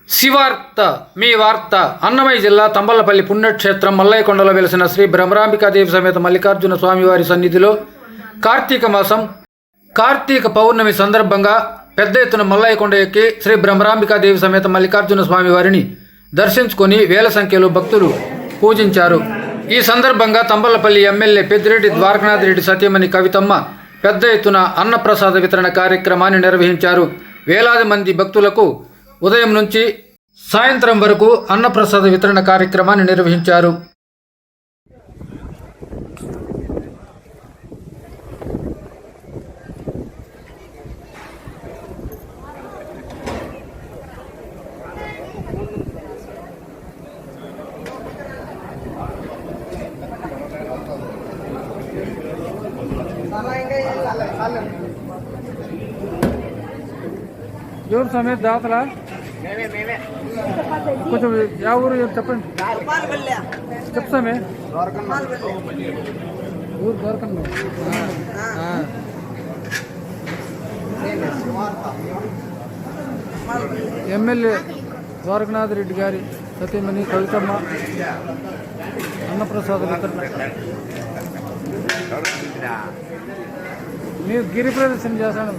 శివార్త మీ వార్త. అన్నమయ్య జిల్లా తంబలపల్లి పుణ్యక్షేత్రం మల్లయ్యకొండలో వెలిసిన శ్రీ భ్రమరాంబికాదేవి సమేత మల్లికార్జున స్వామివారి సన్నిధిలో కార్తీక మాసం కార్తీక పౌర్ణమి సందర్భంగా పెద్ద ఎత్తున మల్లయ్యకొండ ఎక్కి శ్రీ భ్రమరాంబికాదేవి సమేత మల్లికార్జున స్వామివారిని దర్శించుకొని వేల సంఖ్యలో భక్తులు పూజించారు. ఈ సందర్భంగా తంబలపల్లి ఎమ్మెల్యే పెద్దిరెడ్డి ద్వారకనాథ్ రెడ్డి సతీమణి కవితమ్మ పెద్ద ఎత్తున అన్నప్రసాద వితరణ కార్యక్రమాన్ని నిర్వహించారు. వేలాది మంది భక్తులకు ఉదయం నుంచి సాయంత్రం వరకు అన్నప్రసాద వితరణ కార్యక్రమాన్ని నిర్వహించారు. ఎవరు సమేత దాతలా కొంచెం యా ఊరు చెప్పండి. చెప్తామే ఊరు దొరకండి. ఎమ్మెల్యే ద్వారకనాథ్ రెడ్డి గారి సతీమణి కవితమ్మ అన్నప్రసాద వితరణ. మీరు గిరి ప్రదర్శన చేశాను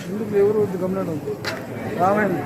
ఎందుకు ఎవరు గమనం రావండి.